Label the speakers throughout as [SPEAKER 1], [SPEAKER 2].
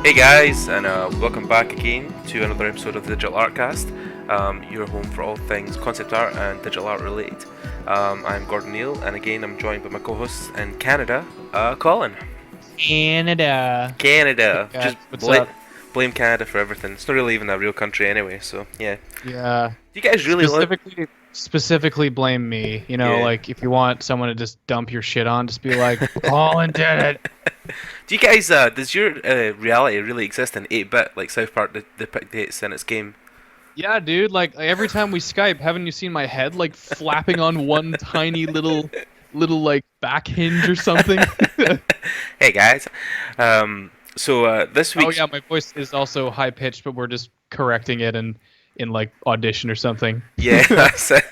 [SPEAKER 1] Hey guys, and welcome back again to another episode of the Digital Artcast. Your home for all things concept art and digital art related. I'm Gordon Neill, and again I'm joined by my co-host in Canada, Colin.
[SPEAKER 2] Canada.
[SPEAKER 1] Canada.
[SPEAKER 2] Hey,
[SPEAKER 1] Just
[SPEAKER 2] what's up?
[SPEAKER 1] blame Canada for everything. It's not really even a real country anyway, so yeah.
[SPEAKER 2] Yeah.
[SPEAKER 1] Do you guys really live?
[SPEAKER 2] Specifically blame me. You know,
[SPEAKER 1] Yeah.
[SPEAKER 2] like if you want someone to just dump your shit on, just be like, Colin did it.
[SPEAKER 1] Do you guys? Does your reality really exist in 8-bit, like South Park depicts in its game?
[SPEAKER 2] Yeah, dude. Like every time we Skype, haven't you seen my head like flapping on one tiny little like back hinge or something?
[SPEAKER 1] Hey guys. So this week.
[SPEAKER 2] Oh yeah, my voice is also high pitched, but we're just correcting it in like audition or something.
[SPEAKER 1] Yeah, that's it.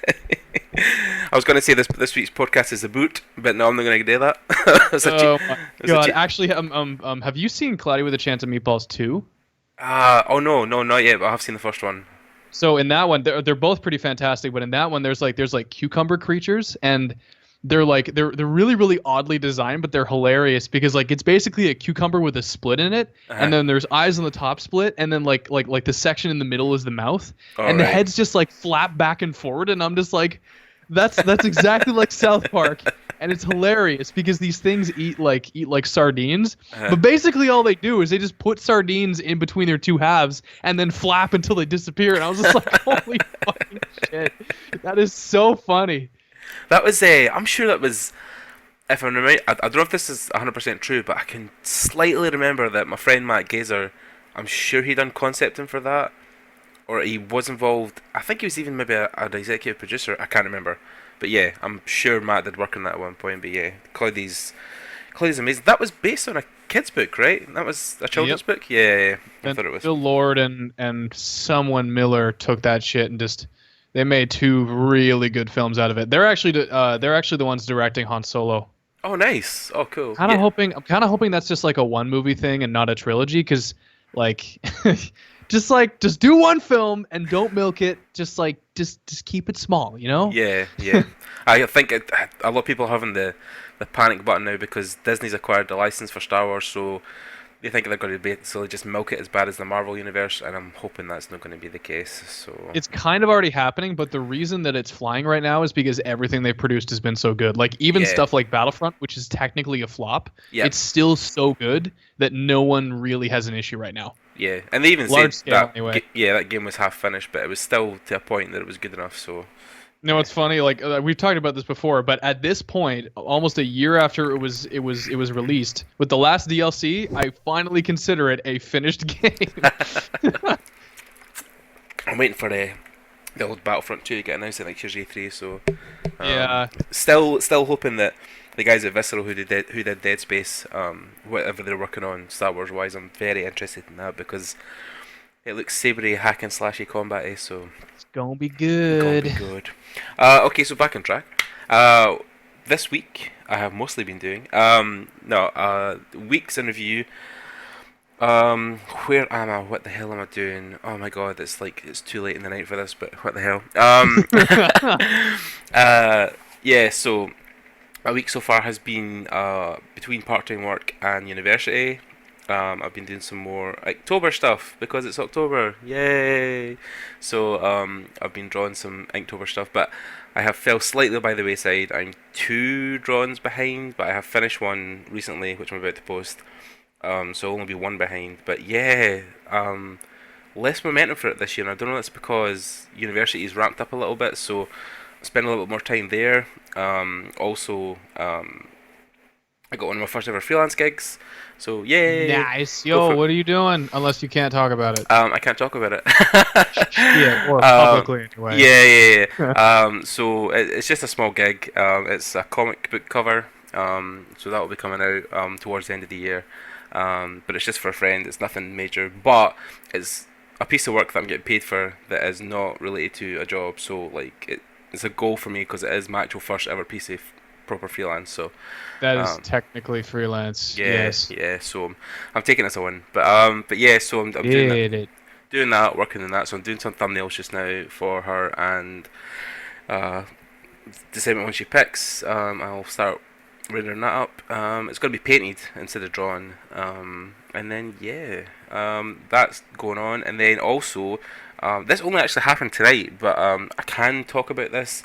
[SPEAKER 1] I was going to say this week's podcast is a boot, but no, I'm not going to do that.
[SPEAKER 2] Oh my god! Actually, have you seen Cloudy with a Chance of Meatballs 2?
[SPEAKER 1] Oh no, not yet. But I have seen the first one.
[SPEAKER 2] So in that one, they're both pretty fantastic, but in that one, there's like cucumber creatures, and they're really oddly designed, but they're hilarious because like it's basically a cucumber with a split in it, and then there's eyes on the top split, and then like the section in the middle is the mouth, and the heads just like flap back and forward, and I'm just like, that's exactly like South Park. And it's hilarious because these things eat like sardines, but basically all they do is they just put sardines in between their two halves and then flap until they disappear. And I was just like, holy fucking shit, that is so funny.
[SPEAKER 1] That was I'm sure that was. If I'm right, I don't know if this is 100% true, but I can slightly remember that my friend Matt Gazer, I'm sure he done concepting for that, or he was involved. I think he was even maybe an executive producer. I can't remember. But yeah, I'm sure Matt did work on that at one point. But yeah, Cloudy's amazing. That was based on a kid's book, right? That was a children's book? Yeah. I thought it was.
[SPEAKER 2] Phil Lord and someone Miller took that shit and just they made two really good films out of it. They're actually the ones directing Han Solo.
[SPEAKER 1] Oh, nice. Oh, cool.
[SPEAKER 2] I'm kind of hoping that's just like a one movie thing and not a trilogy, because like just do one film and don't milk it. Just keep it small, you know?
[SPEAKER 1] Yeah. I think a lot of people are having the panic button now because Disney's acquired the license for Star Wars, so they think they're going to basically just milk it as bad as the Marvel universe, and I'm hoping that's not going to be the case. So
[SPEAKER 2] it's kind of already happening, but the reason that it's flying right now is because everything they've produced has been so good. Like even stuff like Battlefront, which is technically a flop, it's still so good that no one really has an issue right now.
[SPEAKER 1] Yeah, and they even
[SPEAKER 2] Large
[SPEAKER 1] said
[SPEAKER 2] scale,
[SPEAKER 1] that
[SPEAKER 2] anyway.
[SPEAKER 1] that game was half finished, but it was still to a point that it was good enough. So
[SPEAKER 2] no, it's funny. Like we've talked about this before, but at this point, almost a year after it was released, with the last DLC, I finally consider it a finished game.
[SPEAKER 1] I'm waiting for the old Battlefront 2 to get announced at next year's E3. So
[SPEAKER 2] yeah,
[SPEAKER 1] still hoping that the guys at Visceral who did Dead Space, whatever they're working on Star Wars wise, I'm very interested in that because it looks sabry, hack and slashy combat, so
[SPEAKER 2] it's gonna be good.
[SPEAKER 1] Okay, so back on track. This week I have mostly been doing weeks in review. Where am I? What the hell am I doing? Oh my god, it's too late in the night for this, but what the hell? Yeah, so a week so far has been between part-time work and university. I've been doing some more Inktober stuff because it's October, yay! So I've been drawing some Inktober stuff, but I have fell slightly by the wayside. I'm 2 drawings behind, but I have finished one recently, which I'm about to post. So I'll only be 1 behind, but yeah, less momentum for it this year, and I don't know if it's because university's ramped up a little bit, so I spend a little bit more time there. Also, I got one of my first ever freelance gigs, so yay!
[SPEAKER 2] Nice. Yo, what are you doing? Unless you can't talk about it.
[SPEAKER 1] I can't talk about it.
[SPEAKER 2] Yeah, or publicly anyway.
[SPEAKER 1] Yeah. So it's just a small gig. It's a comic book cover. So that will be coming out towards the end of the year. But it's just for a friend. It's nothing major, but it's a piece of work that I'm getting paid for that is not related to a job. So like it's a goal for me because it is my actual first ever piece of proper freelance. So
[SPEAKER 2] that is technically freelance.
[SPEAKER 1] Yeah,
[SPEAKER 2] yes.
[SPEAKER 1] Yeah. So I'm taking it as a win. But yeah. So I'm doing that, working on that. So I'm doing some thumbnails just now for her, and December when she picks, I'll start rendering that up. It's going to be painted instead of drawn. and then yeah, that's going on, and then also, this only actually happened tonight, but I can talk about this.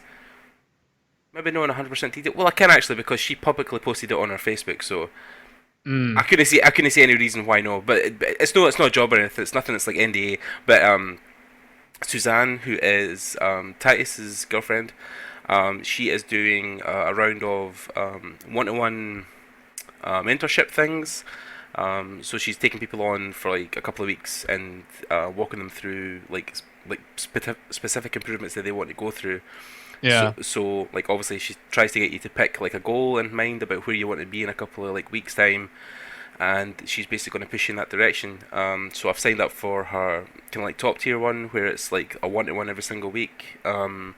[SPEAKER 1] Maybe not in 100% detail. Well, I can actually because she publicly posted it on her Facebook, so
[SPEAKER 2] Mm.
[SPEAKER 1] I couldn't see any reason why no. But it's not a job or anything. It's nothing. It's like NDA. But Suzanne, who is Titus's girlfriend, she is doing a round of one-to-one mentorship things. So she's taking people on for like a couple of weeks and walking them through like specific improvements that they want to go through.
[SPEAKER 2] Yeah.
[SPEAKER 1] So like obviously she tries to get you to pick like a goal in mind about where you want to be in a couple of like weeks time, and she's basically going to push you in that direction. So I've signed up for her kind of like top tier one where it's like a one-to-one every single week. And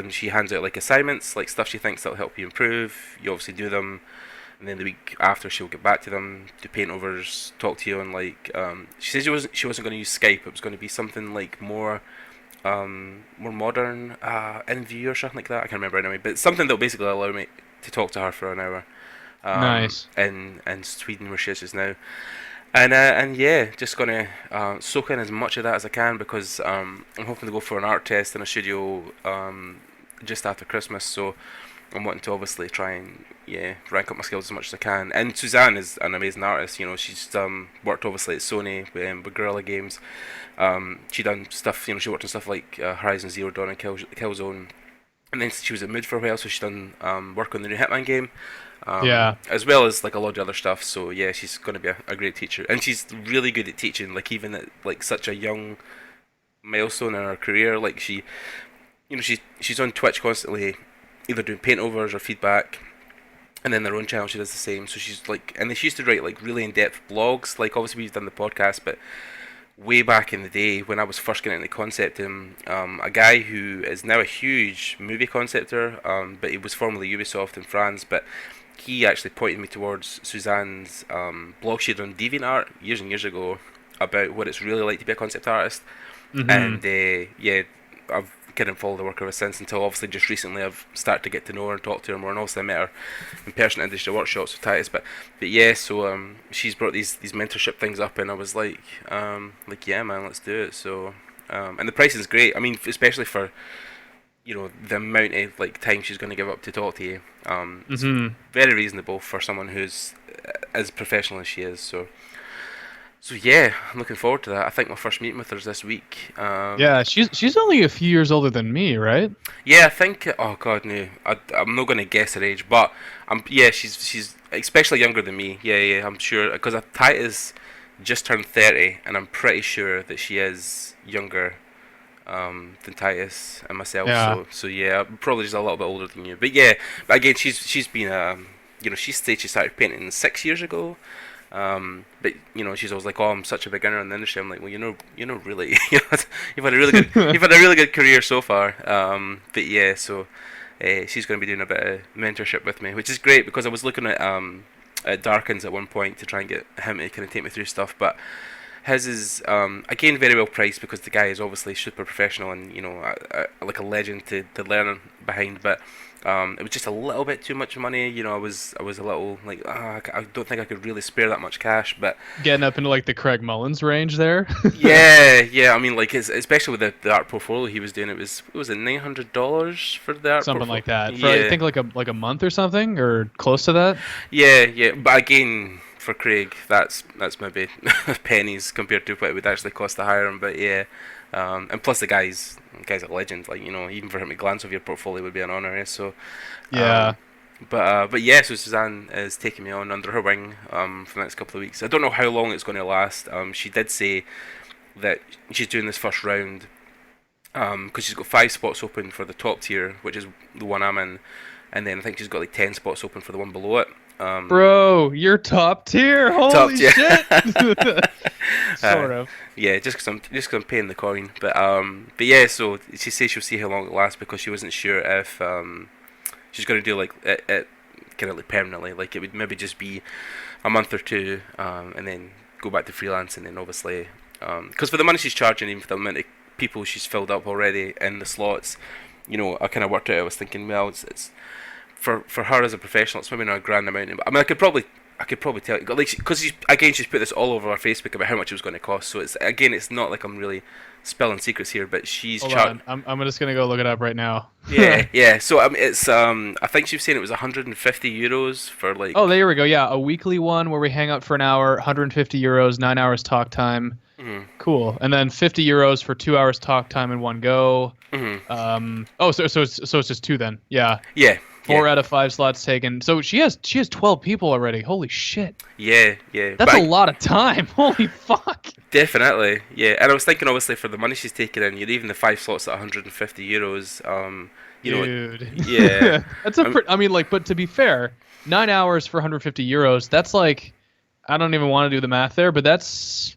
[SPEAKER 1] she hands out like assignments, like stuff she thinks that'll help you improve. You obviously do them, and then the week after she'll get back to them, do paint overs, talk to you, and like she says she wasn't going to use Skype. It was going to be something like more modern in view or something like that. I can't remember anyway, but something that'll basically allow me to talk to her for an hour.
[SPEAKER 2] Nice.
[SPEAKER 1] In Sweden where she is just now, and yeah, just gonna soak in as much of that as I can because I'm hoping to go for an art test in a studio just after Christmas. So I'm wanting to obviously try and rank up my skills as much as I can. And Suzanne is an amazing artist. You know, she's worked obviously at Sony with Guerrilla Games. She done stuff. You know, she worked on stuff like Horizon Zero Dawn and Killzone. And then she was at Mood for a while, so she's done work on the new Hitman game,
[SPEAKER 2] Yeah.
[SPEAKER 1] as well as like a lot of other stuff. So yeah, she's going to be a great teacher, and she's really good at teaching. Like even at like such a young milestone in her career, like she's on Twitch constantly, either doing paint overs or feedback, and then their own channel she does the same. So she's like, and then she used to write like really in depth blogs. Like obviously we've done the podcast, but way back in the day when I was first getting into concepting, a guy who is now a huge movie conceptor, but he was formerly Ubisoft in France, but he actually pointed me towards Suzanne's blog she did on DeviantArt years and years ago about what it's really like to be a concept artist,
[SPEAKER 2] Mm-hmm.
[SPEAKER 1] and yeah, I've kind of followed the work ever since until obviously just recently I've started to get to know her and talk to her more, and also I met her in person at industry workshops with Titus. But yeah, so she's brought these mentorship things up, and I was like yeah man, let's do it. So and the pricing is great. I mean, especially for the amount of like time she's going to give up to talk to you. It's
[SPEAKER 2] Mm-hmm.
[SPEAKER 1] very reasonable for someone who's as professional as she is. So yeah, I'm looking forward to that. I think my first meeting with her is this week.
[SPEAKER 2] Yeah, she's only a few years older than me, right?
[SPEAKER 1] Yeah, I think. Oh God, no. I'm not going to guess her age, but yeah, she's especially younger than me. Yeah, yeah, I'm sure because Titus just turned 30, and I'm pretty sure that she is younger than Titus and myself.
[SPEAKER 2] Yeah.
[SPEAKER 1] So yeah, I'm probably just a little bit older than you. But yeah, but again, she's been she said she started painting 6 years ago. But she's always like, "Oh, I'm such a beginner in the industry." I'm like, "Well, really, you've had a really good, you've had a really good career so far." But yeah, so she's going to be doing a bit of mentorship with me, which is great because I was looking at Darkins at one point to try and get him to kind of take me through stuff, but his is again very well priced because the guy is obviously super professional and like a legend to learn behind, but. It was just a little bit too much money. I was a little like, I don't think I could really spare that much cash. But
[SPEAKER 2] Getting up into like the Craig Mullins range there.
[SPEAKER 1] yeah. I mean, like, especially with the art portfolio he was doing, it was $900 for the art
[SPEAKER 2] Something
[SPEAKER 1] portfolio.
[SPEAKER 2] like that. For I
[SPEAKER 1] Yeah,
[SPEAKER 2] think like a month or something or close to that.
[SPEAKER 1] yeah. But again, for Craig, that's maybe pennies compared to what it would actually cost to hire him. But yeah, and plus the guy's a legend. Like even for him to glance over your portfolio would be an honor. So,
[SPEAKER 2] Yeah.
[SPEAKER 1] um, but yeah, so Suzanne is taking me on under her wing for the next couple of weeks. I don't know how long it's going to last. She did say that she's doing this first round because she's got 5 spots open for the top tier, which is the one I'm in, and then I think she's got like 10 spots open for the one below it.
[SPEAKER 2] Bro, you're top tier.
[SPEAKER 1] Top
[SPEAKER 2] Holy
[SPEAKER 1] tier.
[SPEAKER 2] shit. Sort of.
[SPEAKER 1] Yeah, just 'cause I'm paying the coin, but yeah. So she says she'll see how long it lasts because she wasn't sure if she's going to do like it kind of like permanently. Like it would maybe just be a month or two, and then go back to freelance, and then obviously, because for the money she's charging, even for the amount of people she's filled up already in the slots, I kind of worked out. I was thinking, well, it's for her as a professional, it's maybe not a grand amount. I mean, I could probably I could probably tell, like, because again, she's put this all over our Facebook about how much it was going to cost. So it's not like I'm really spilling secrets here, but she's
[SPEAKER 2] Hold on, I'm just gonna go look it up right now.
[SPEAKER 1] Yeah, yeah. So it's I think she was saying it was 150 euros for like.
[SPEAKER 2] Oh, there we go. Yeah, a weekly one where we hang out for an hour, 150 euros, 9 hours talk time.
[SPEAKER 1] Mhm.
[SPEAKER 2] Cool. And then 50 euros for 2 hours talk time in one go.
[SPEAKER 1] Mhm.
[SPEAKER 2] Oh, so it's just two then. Yeah.
[SPEAKER 1] Yeah.
[SPEAKER 2] 4 out of 5 slots taken. So she has 12 people already. Holy shit.
[SPEAKER 1] Yeah, yeah.
[SPEAKER 2] That's a lot of time. Holy fuck.
[SPEAKER 1] Definitely, yeah. And I was thinking, obviously, for the money she's taking in, you're even the 5 slots at 150 euros. You
[SPEAKER 2] Dude.
[SPEAKER 1] know, yeah.
[SPEAKER 2] That's I mean, like, but to be fair, 9 hours for 150 euros. That's like, I don't even want to do the math there, but that's.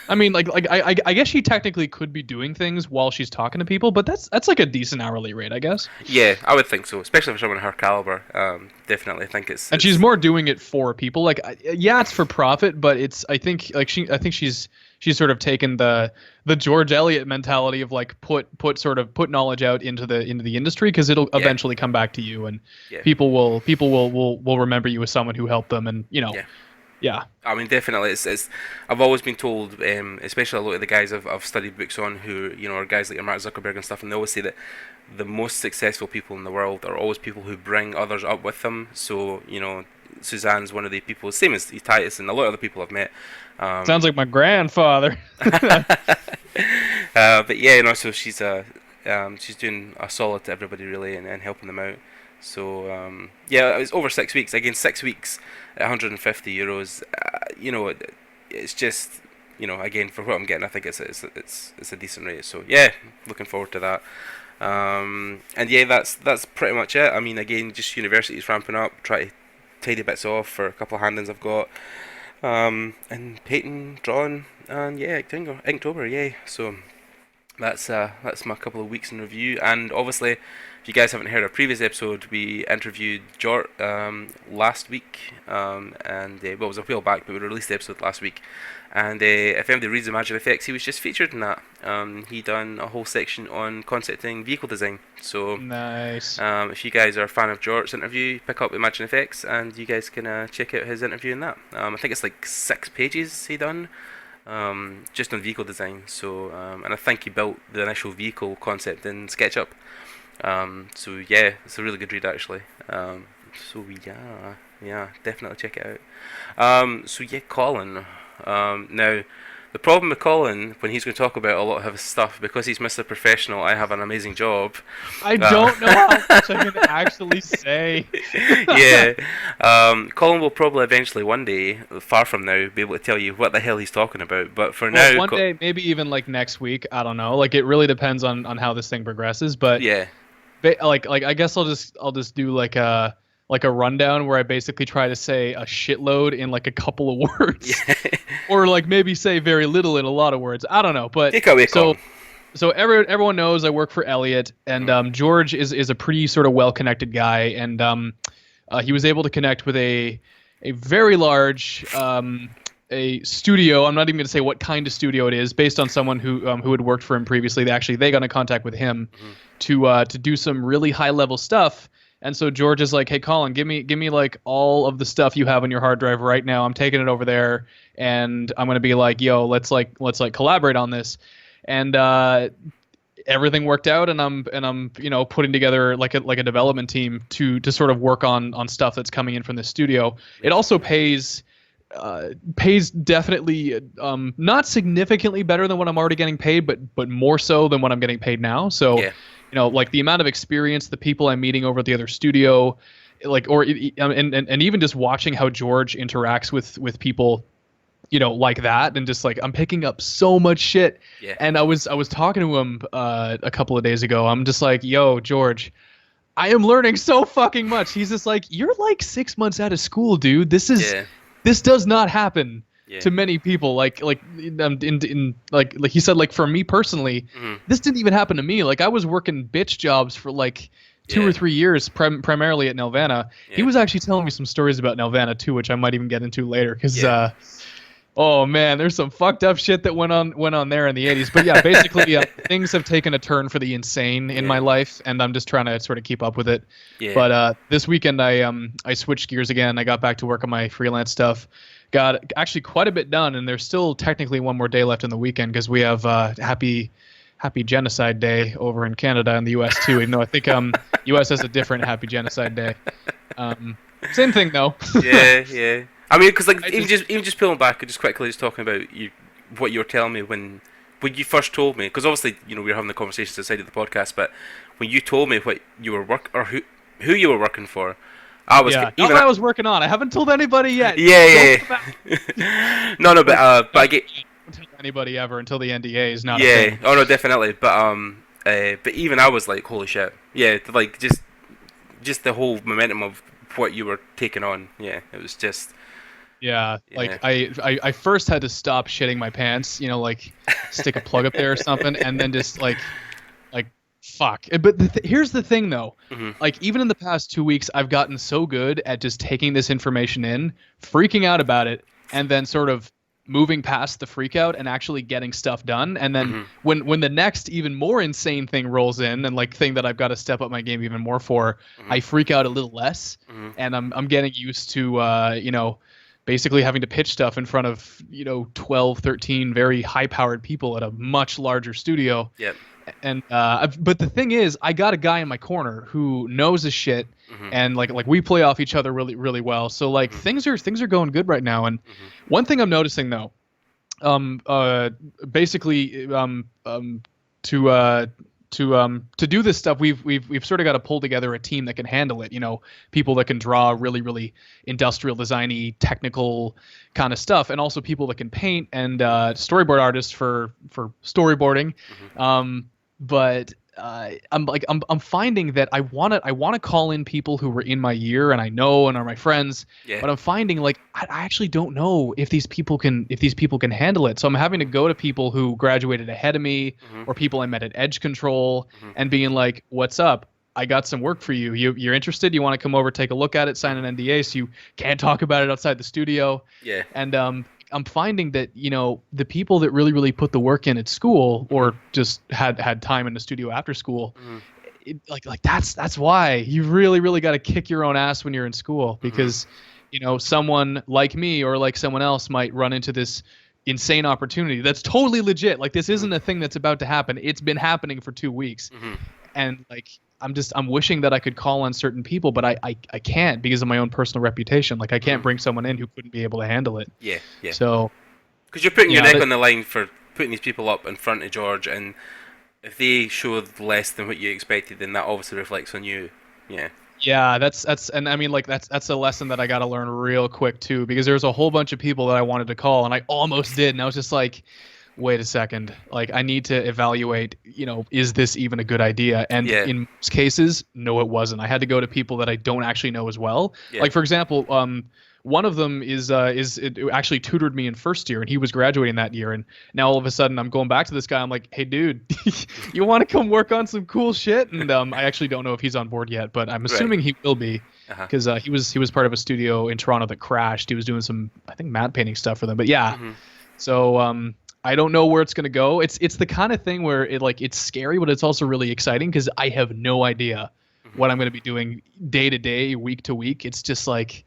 [SPEAKER 2] I mean, like I guess she technically could be doing things while she's talking to people, but that's like a decent hourly rate, I guess.
[SPEAKER 1] Yeah, I would think so, especially for someone her caliber. Definitely think it's.
[SPEAKER 2] And she's more doing it for people. Like, yeah, it's for profit, but I think she's sort of taken the George Eliot mentality of like put knowledge out into the industry, because it'll eventually come back to you, and people will remember you as someone who helped them, and Yeah.
[SPEAKER 1] I mean, definitely. It's. I've always been told, especially a lot of the guys I've studied books on, who are guys like Mark Zuckerberg and stuff, and they always say that the most successful people in the world are always people who bring others up with them. So Suzanne's one of the people, same as Titus and a lot of the people I've met.
[SPEAKER 2] Sounds like my grandfather.
[SPEAKER 1] But yeah, so she's doing a solid to everybody really, and helping them out. So it was over 6 weeks. Again, 6 weeks at 150 euros. It's just again, for what I'm getting, I think it's a decent rate. So yeah, looking forward to that. And yeah, that's pretty much it. I mean, again, just university's ramping up. Try to tidy bits off for a couple of hand-ins I've got. And painting, drawing, and yeah, Inktober, yay. So that's my couple of weeks in review. And obviously, if you guys haven't heard our previous episode, we interviewed Jort last week, and it was a while back, but we released the episode last week. And if anybody reads Imagine Effects, he was just featured in that. He done a whole section on concepting vehicle design. So
[SPEAKER 2] nice.
[SPEAKER 1] If you guys are a fan of Jort's interview, pick up Imagine Effects, and you guys can check out his interview in that. I think it's like 6 pages he done. Just on vehicle design. So and I think he built the initial vehicle concept in SketchUp. So yeah, it's a really good read actually. So yeah, definitely check it out. So yeah, Colin. Now, the problem with Colin, when he's going to talk about a lot of his stuff, because he's Mr. Professional, I have an amazing job.
[SPEAKER 2] I don't know how much I can actually say.
[SPEAKER 1] Yeah. Colin will probably eventually, one day, far from now, be able to tell you what the hell he's talking about. But for now...
[SPEAKER 2] One day, maybe even like next week, I don't know. Like, it really depends on how this thing progresses. But
[SPEAKER 1] yeah.
[SPEAKER 2] Like I guess I'll just do like a rundown where I basically try to say a shitload in like a couple of words, or like maybe say very little in a lot of words. I don't know, but so everyone knows I work for Elliot, and George is a pretty sort of well-connected guy, and he was able to connect with a very large a studio. I'm not even going to say what kind of studio it is, based on someone who had worked for him previously. They got in contact with him to do some really high-level stuff. And so George is like, "Hey, Colin, give me like all of the stuff you have on your hard drive right now. I'm taking it over there, and I'm gonna be like, yo, let's collaborate on this." And everything worked out, and I'm putting together like a development team to sort of work on stuff that's coming in from the studio. It also pays definitely not significantly better than what I'm already getting paid, but more so than what I'm getting paid now. So. Yeah. Like the amount of experience, the people I'm meeting over at the other studio, and even just watching how George interacts with people, like that, and just like I'm picking up so much shit. Yeah. And I was talking to him a couple of days ago. I'm just like, "Yo, George, I am learning so fucking much." He's just like, "You're like 6 months out of school, dude. This does not happen." Yeah. To many people, like he said, like for me personally, this didn't even happen to me. Like I was working bitch jobs for like 2 or 3 years, primarily at Nelvana. Yeah. He was actually telling me some stories about Nelvana too, which I might even get into later, because Oh man, there's some fucked up shit that went on there in the 80s. But yeah, basically things have taken a turn for the insane in my
[SPEAKER 1] Yeah,
[SPEAKER 2] life, and I'm just trying to sort of keep up with it.
[SPEAKER 1] yeah.
[SPEAKER 2] But this weekend I switched gears again. I got back to work on my freelance stuff. Got actually quite a bit done, and there's still technically one more day left in the weekend because we have Happy Genocide Day over in Canada and the U.S. too. Even though I think U.S. has a different Happy Genocide Day. Same thing though.
[SPEAKER 1] Yeah, yeah. I mean, because like
[SPEAKER 2] I
[SPEAKER 1] even just pulling back and just quickly just talking about what you were telling me when you first told me, because obviously we were having the conversations outside of the podcast, but when you told me what you were or who you were working for, I was
[SPEAKER 2] Yeah, not
[SPEAKER 1] even
[SPEAKER 2] what I was working on. I haven't told anybody yet.
[SPEAKER 1] yeah,
[SPEAKER 2] Don't come
[SPEAKER 1] yeah. No, no, but I get
[SPEAKER 2] don't tell anybody ever until the NDA is not a
[SPEAKER 1] yeah.
[SPEAKER 2] thing.
[SPEAKER 1] Oh no, definitely. But even I was like, holy shit. Yeah, like just the whole momentum of what you were taking on. Yeah, it was just
[SPEAKER 2] Yeah,
[SPEAKER 1] yeah.
[SPEAKER 2] like I first had to stop shitting my pants, like stick a plug up there or something, and then just like fuck. But here's the thing though,
[SPEAKER 1] Mhm.
[SPEAKER 2] like even in the past 2 weeks, I've gotten so good at just taking this information in, freaking out about it, and then sort of moving past the freak out and actually getting stuff done. And then
[SPEAKER 1] Mhm.
[SPEAKER 2] when the next even more insane thing rolls in and like thing that I've got to step up my game even more for,
[SPEAKER 1] Mhm.
[SPEAKER 2] I freak out a little less,
[SPEAKER 1] Mhm.
[SPEAKER 2] and I'm getting used to basically having to pitch stuff in front of 12, 13 very high powered people at a much larger studio.
[SPEAKER 1] Yep.
[SPEAKER 2] And but the thing is, I got a guy in my corner who knows his shit,
[SPEAKER 1] Mhm.
[SPEAKER 2] and like we play off each other really really well. So like
[SPEAKER 1] Mhm.
[SPEAKER 2] things are going good right now. And
[SPEAKER 1] Mhm.
[SPEAKER 2] one thing I'm noticing though, um uh basically to to do this stuff, we've sort of got to pull together a team that can handle it. People that can draw really really industrial designy technical kind of stuff, and also people that can paint, and storyboard artists for storyboarding.
[SPEAKER 1] Mhm.
[SPEAKER 2] But I'm finding that I want to call in people who were in my year and I know and are my friends,
[SPEAKER 1] Yeah.
[SPEAKER 2] but I'm finding like I actually don't know if these people can handle it. So I'm having to go to people who graduated ahead of me,
[SPEAKER 1] Mhm.
[SPEAKER 2] or people I met at Edge Control,
[SPEAKER 1] Mhm.
[SPEAKER 2] and being like, "What's up? I got some work for you. You're interested? You want to come over, take a look at it, sign an NDA, so you can't talk about it outside the studio."
[SPEAKER 1] Yeah.
[SPEAKER 2] And I'm finding that the people that really really put the work in at school,
[SPEAKER 1] Mhm.
[SPEAKER 2] or just had time in the studio after school,
[SPEAKER 1] Mhm.
[SPEAKER 2] like that's why you really really got to kick your own ass when you're in school,
[SPEAKER 1] Mhm.
[SPEAKER 2] because someone like me or like someone else might run into this insane opportunity that's totally legit. Like this
[SPEAKER 1] Mhm.
[SPEAKER 2] isn't a thing that's about to happen. It's been happening for 2 weeks,
[SPEAKER 1] Mhm.
[SPEAKER 2] and like I'm wishing that I could call on certain people, but I can't because of my own personal reputation. Like I can't
[SPEAKER 1] Mhm.
[SPEAKER 2] bring someone in who couldn't be able to handle it.
[SPEAKER 1] Yeah. Yeah.
[SPEAKER 2] So
[SPEAKER 1] Because you're putting your
[SPEAKER 2] yeah,
[SPEAKER 1] neck on the line for putting these people up in front of George, and if they show less than what you expected, then that obviously reflects on you. Yeah.
[SPEAKER 2] yeah, that's and I mean like that's a lesson that I got to learn real quick too, because there's a whole bunch of people that I wanted to call and I almost did, and I was just like, wait a second, like I need to evaluate, is this even a good idea? And
[SPEAKER 1] Yeah.
[SPEAKER 2] in most cases, no, it wasn't. I had to go to people that I don't actually know as well.
[SPEAKER 1] Yeah.
[SPEAKER 2] Like for example, one of them is it actually tutored me in first year, and he was graduating that year. And now all of a sudden, I'm going back to this guy. I'm like, hey, dude, you want to come work on some cool shit? And I actually don't know if he's on board yet, but I'm
[SPEAKER 1] Right.
[SPEAKER 2] assuming he will be,
[SPEAKER 1] Uh huh.
[SPEAKER 2] because he was part of a studio in Toronto that crashed. He was doing some, I think, matte painting stuff for them. But yeah,
[SPEAKER 1] Mhm.
[SPEAKER 2] so I don't know where it's gonna go. It's the kind of thing where it's scary, but it's also really exciting because I have no idea
[SPEAKER 1] Mhm.
[SPEAKER 2] what I'm gonna be doing day to day, week to week. It's just like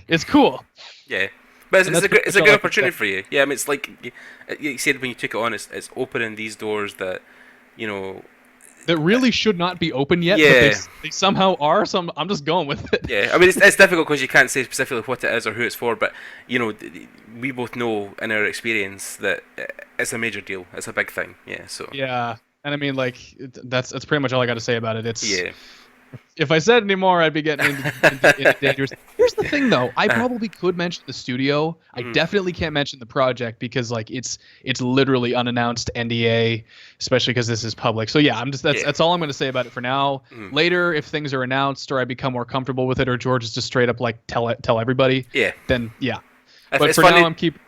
[SPEAKER 2] it's cool,
[SPEAKER 1] Yeah. But
[SPEAKER 2] and
[SPEAKER 1] it's
[SPEAKER 2] that's
[SPEAKER 1] a good,
[SPEAKER 2] pretty
[SPEAKER 1] it's
[SPEAKER 2] much
[SPEAKER 1] a
[SPEAKER 2] all
[SPEAKER 1] good
[SPEAKER 2] I can say.
[SPEAKER 1] opportunity for you. Yeah, I mean, it's like you said when you took it on, it's opening these doors that, you know,
[SPEAKER 2] That really should not be open yet, but they
[SPEAKER 1] yeah,
[SPEAKER 2] they somehow are. So I'm just going with it.
[SPEAKER 1] yeah. I mean, it's difficult because you can't say specifically what it is or who it's for, but we both know in our experience that it's a major deal. It's a big thing. Yeah. So
[SPEAKER 2] Yeah, and I mean like that's pretty much all I got to say about it. It's
[SPEAKER 1] yeah.
[SPEAKER 2] If I said anymore, I'd be getting into dangerous. Here's the thing, though. I
[SPEAKER 1] Uh,
[SPEAKER 2] probably could mention the studio. I
[SPEAKER 1] mhm.
[SPEAKER 2] definitely can't mention the project because, like, it's literally unannounced NDA, especially because this is public. So yeah, I'm just
[SPEAKER 1] Yeah.
[SPEAKER 2] that's all I'm going to say about it for now.
[SPEAKER 1] Mhm.
[SPEAKER 2] Later, if things are announced or I become more comfortable with it, or George is just straight up like tell everybody,
[SPEAKER 1] Yeah.
[SPEAKER 2] then yeah.
[SPEAKER 1] If
[SPEAKER 2] But
[SPEAKER 1] it's
[SPEAKER 2] for now,
[SPEAKER 1] funny.
[SPEAKER 2] I'm keep.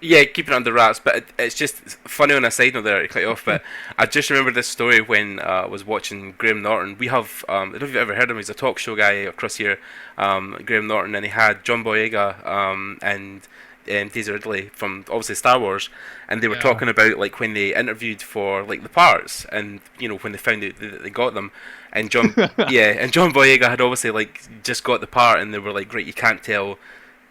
[SPEAKER 1] Yeah, keep it under wraps, but it's just funny on a side note there to cut you off, but I just remember this story when I was watching Graham Norton. We have, I don't know if you've ever heard of him, he's a talk show guy across here, Graham Norton, and he had John Boyega, and Daisy Ridley from obviously Star Wars, and they were
[SPEAKER 2] Yeah.
[SPEAKER 1] talking about like when they interviewed for like the parts, and when they found out that they got them, and John Boyega had obviously like just got the part, and they were like, great, you can't tell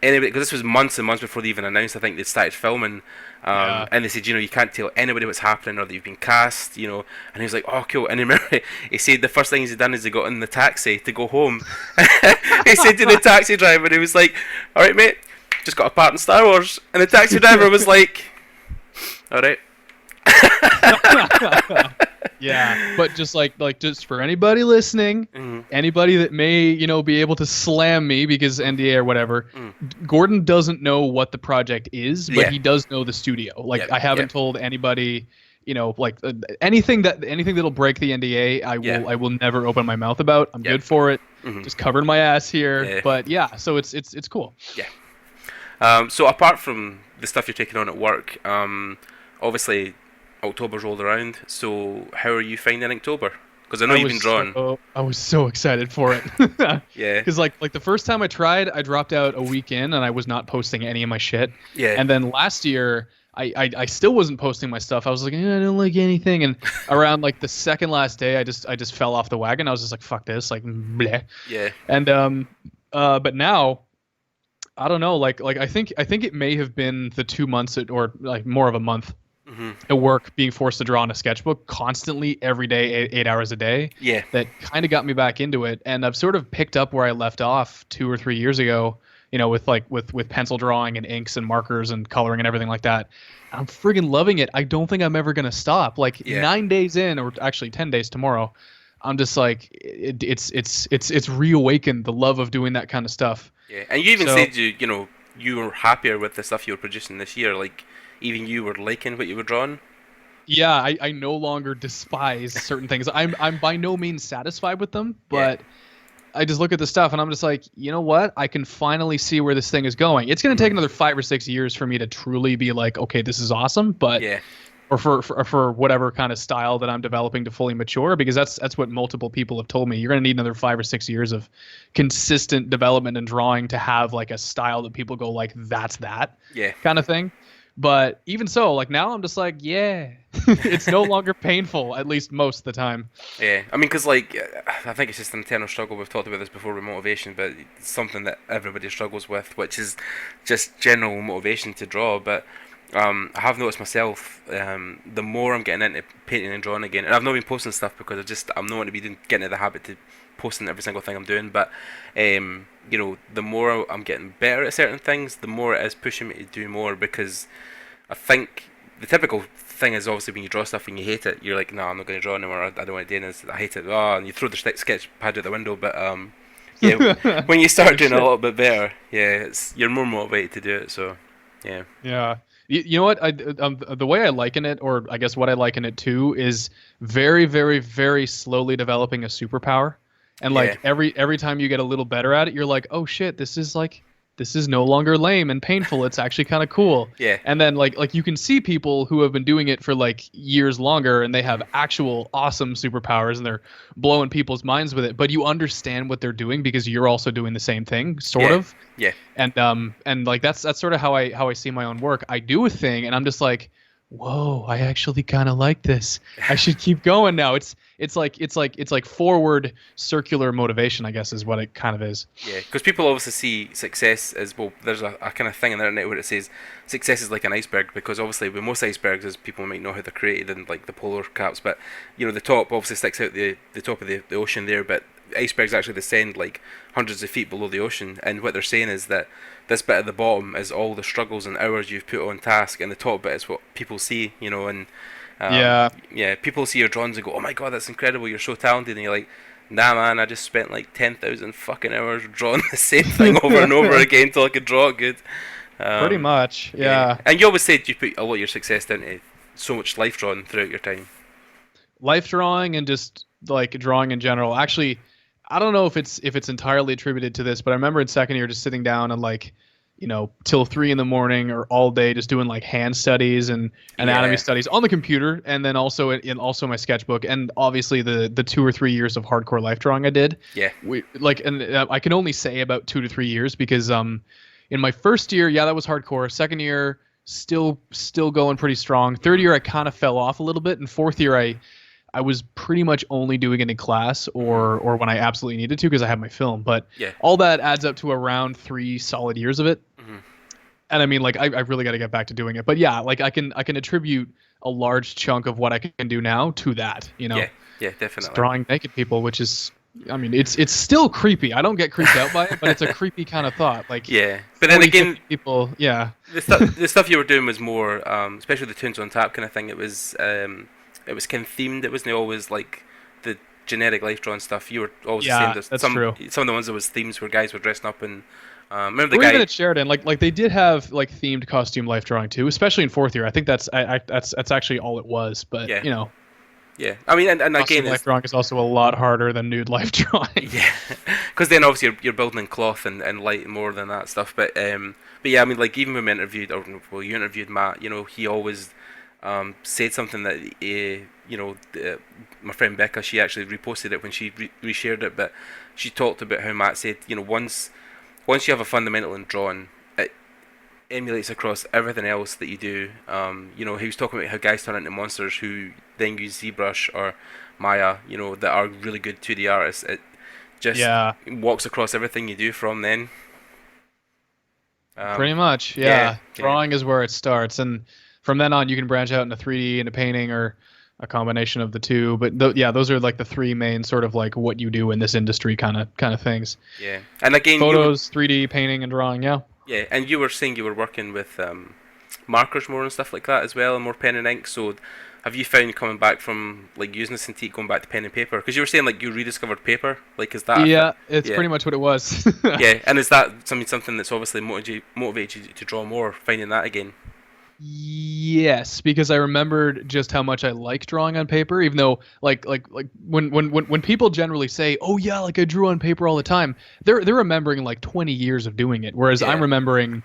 [SPEAKER 1] anybody, because this was months and months before they even announced. I think they'd started filming,
[SPEAKER 2] Yeah.
[SPEAKER 1] and they said, you can't tell anybody what's happening or that you've been cast, and he was like, oh, cool. And remember, he said the first thing he's done is he got in the taxi to go home. He said to the taxi driver, he was like, all right, mate, just got a part in Star Wars. And the taxi driver was like, all right.
[SPEAKER 2] Yeah, but just just for anybody listening, anybody that may be able to slam me because NDA or whatever, Gordon doesn't know what the project is, but he does know the studio. Like I haven't told anybody, anything that'll break the NDA, I will never open my mouth about. I'm good for it. Just covering my ass here, but so it's cool.
[SPEAKER 1] Yeah. So apart from the stuff you're taking on at work, obviously October's rolled around, so how are you finding Inktober? Because I know you've been drawing.
[SPEAKER 2] I was so excited for it.
[SPEAKER 1] Yeah.
[SPEAKER 2] Because like the first time I tried, I dropped out a week in and I was not posting any of my shit.
[SPEAKER 1] Yeah.
[SPEAKER 2] And then last year, I still wasn't posting my stuff. I was like, I don't like anything. And around like the second last day, I just fell off the wagon. I was just like, fuck this, like bleh.
[SPEAKER 1] Yeah.
[SPEAKER 2] And but now, I don't know. Like I think it may have been the 2 months or like more of a month. At work, being forced to draw on a sketchbook constantly every day, 8 hours a day.
[SPEAKER 1] Yeah.
[SPEAKER 2] That kind of got me back into it, and I've sort of picked up where I left off 2 or 3 years ago. With pencil drawing and inks and markers and coloring and everything like that. I'm friggin' loving it. I don't think I'm ever gonna stop. 9 days in, or actually 10 days tomorrow, I'm just like it's reawakened the love of doing that kind of stuff.
[SPEAKER 1] Yeah, and you even said you were happier with the stuff you were producing this year. Like, even you were liking what you were drawing.
[SPEAKER 2] Yeah, I no longer despise certain things. I'm by no means satisfied with them, but I just look at the stuff and I'm just like, you know what? I can finally see where this thing is going. It's going to take another 5 or 6 years for me to truly be like, okay, this is awesome, but or for whatever kind of style that I'm developing to fully mature, because that's what multiple people have told me. You're going to need another 5 or 6 years of consistent development and drawing to have like a style that people go like, that's that kind of thing. But even so, like now I'm just like, it's no longer painful, at least most of the time.
[SPEAKER 1] Yeah, I mean, because like, I think it's just an internal struggle. We've talked about this before with motivation, but it's something that everybody struggles with, which is just general motivation to draw. But I have noticed myself, the more I'm getting into painting and drawing again, and I've not been posting stuff because I'm not going to be getting into the habit to posting every single thing I'm doing, but the more I'm getting better at certain things, the more it is pushing me to do more, because I think the typical thing is obviously when you draw stuff and you hate it, you're like, no, I'm not going to draw anymore, I don't want to do this, I hate it, and you throw the sketch pad out the window. But when you start doing a little bit better, you're more motivated to do it. So yeah.
[SPEAKER 2] You know what? The way I liken it, or I guess what I liken it to, is very, very, very slowly developing a superpower. And like every time you get a little better at it, you're like, oh shit, this is no longer lame and painful. It's actually kind of cool.
[SPEAKER 1] Yeah.
[SPEAKER 2] And then like you can see people who have been doing it for like years longer, and they have actual awesome superpowers, and they're blowing people's minds with it. But you understand what they're doing because you're also doing the same thing, sort of.
[SPEAKER 1] Yeah.
[SPEAKER 2] And like that's sort of how I see my own work. I do a thing, and I'm just like, whoa, I actually kind of like this. I should keep going now. It's like forward circular motivation, I guess, is what it kind of is.
[SPEAKER 1] Yeah, because people obviously see success as, well, there's a kind of thing on the internet where it says success is like an iceberg, because obviously with most icebergs, as people might know how they're created, and like the polar caps, but the top obviously sticks out the top of the ocean there, but icebergs actually descend like hundreds of feet below the ocean, and what they're saying is that this bit at the bottom is all the struggles and hours you've put on task, and the top bit is what people see, and people see your drawings and go, oh my god, that's incredible, you're so talented, and you're like, nah man, I just spent like 10,000 fucking hours drawing the same thing over and over again till I could draw it good.
[SPEAKER 2] Pretty much, yeah.
[SPEAKER 1] And you always said you put a lot of your success down to so much life drawing throughout your time. Life
[SPEAKER 2] drawing and just like drawing in general. Actually, I don't know if it's entirely attributed to this, but I remember in second year just sitting down and like, till 3 a.m. or all day just doing like hand studies and anatomy studies on the computer, and then also in my sketchbook, and obviously the 2 or 3 years of hardcore life drawing I did.
[SPEAKER 1] Yeah.
[SPEAKER 2] I can only say about 2 to 3 years because in my first year, yeah, that was hardcore. Second year, still going pretty strong. Third year, I kind of fell off a little bit, and fourth year, I was pretty much only doing it in class or when I absolutely needed to because I had my film. But
[SPEAKER 1] Yeah.
[SPEAKER 2] all that adds up to around 3 solid years of it.
[SPEAKER 1] Mm-hmm.
[SPEAKER 2] And I mean, like, I really got to get back to doing it. But yeah, like I can attribute a large chunk of what I can do now to that. You know,
[SPEAKER 1] Yeah, definitely.
[SPEAKER 2] drawing naked people, which is, I mean, it's still creepy. I don't get creeped out by it, but it's a creepy kind of thought. Like,
[SPEAKER 1] yeah, but then
[SPEAKER 2] 40,
[SPEAKER 1] again,
[SPEAKER 2] 50 people, yeah.
[SPEAKER 1] the stuff you were doing was more, especially the tunes on tap kind of thing. It was kind of themed. It wasn't always like the generic life drawing stuff. You were always the same.
[SPEAKER 2] That's
[SPEAKER 1] some
[SPEAKER 2] true.
[SPEAKER 1] Some of the ones that was themes where guys were dressing up and remember the
[SPEAKER 2] Or
[SPEAKER 1] guy.
[SPEAKER 2] even at Sheridan, like they did have like themed costume life drawing too, especially in fourth year. I think that's actually all it was. But
[SPEAKER 1] Yeah.
[SPEAKER 2] you know,
[SPEAKER 1] Yeah, I mean, and
[SPEAKER 2] costume
[SPEAKER 1] again,
[SPEAKER 2] life drawing is also a lot harder than nude life drawing.
[SPEAKER 1] yeah, because then obviously you're building in cloth and light more than that stuff. But yeah, I mean, like even when we interviewed, or well, you interviewed Matt, you know, he always said something that you know, my friend Becca, she actually reposted it when she reshared it, but she talked about how Matt said, you know, once you have a fundamental in drawing, it emulates across everything else that you do. You know, he was talking about how guys turn into monsters who then use ZBrush or Maya, you know, that are really good 2D artists. It just walks across everything you do from then.
[SPEAKER 2] Pretty much, yeah. Drawing is where it starts, and from then on you can branch out into 3D, into painting, or a combination of the two. But those are like the three main sort of like what you do in this industry kind of things.
[SPEAKER 1] Yeah, and again,
[SPEAKER 2] photos, 3D, painting, and drawing. Yeah.
[SPEAKER 1] Yeah, and you were saying you were working with markers more and stuff like that as well, and more pen and ink. So, have you found coming back from like using the Cintiq, going back to pen and paper? Because you were saying like you rediscovered paper. Like, is that?
[SPEAKER 2] Yeah, it's pretty much what it was.
[SPEAKER 1] Yeah, and is that something that's obviously motivated you to draw more? Finding that again.
[SPEAKER 2] Yes, because I remembered just how much I like drawing on paper, even though like when people generally say, "Oh yeah, like I drew on paper all the time," they're remembering like 20 years of doing it, whereas I'm remembering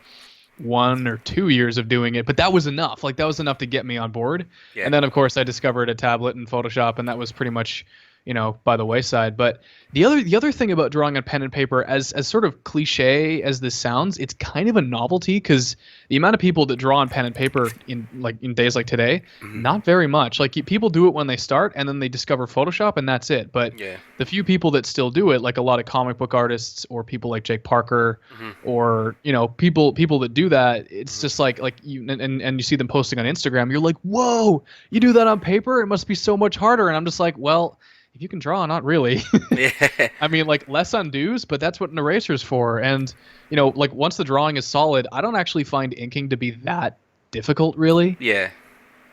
[SPEAKER 2] 1 or 2 years of doing it. But that was enough. Like that was enough to get me on board. Yeah. And then of course I discovered a tablet and Photoshop, and that was pretty much, you know, by the wayside. But the other thing about drawing on pen and paper, as sort of cliche as this sounds, it's kind of a novelty, because the amount of people that draw on pen and paper in days like today, not very much. Like people do it when they start, and then they discover Photoshop, and that's it. But the few people that still do it, like a lot of comic book artists or people like Jake Parker, or you know, people that do that, it's just like you and you see them posting on Instagram, you're like, whoa, you do that on paper? It must be so much harder. And I'm just like, well, if you can draw, not really.
[SPEAKER 1] Yeah.
[SPEAKER 2] I mean, like less undos, but that's what an eraser's for. And you know, like once the drawing is solid, I don't actually find inking to be that difficult, really.
[SPEAKER 1] Yeah.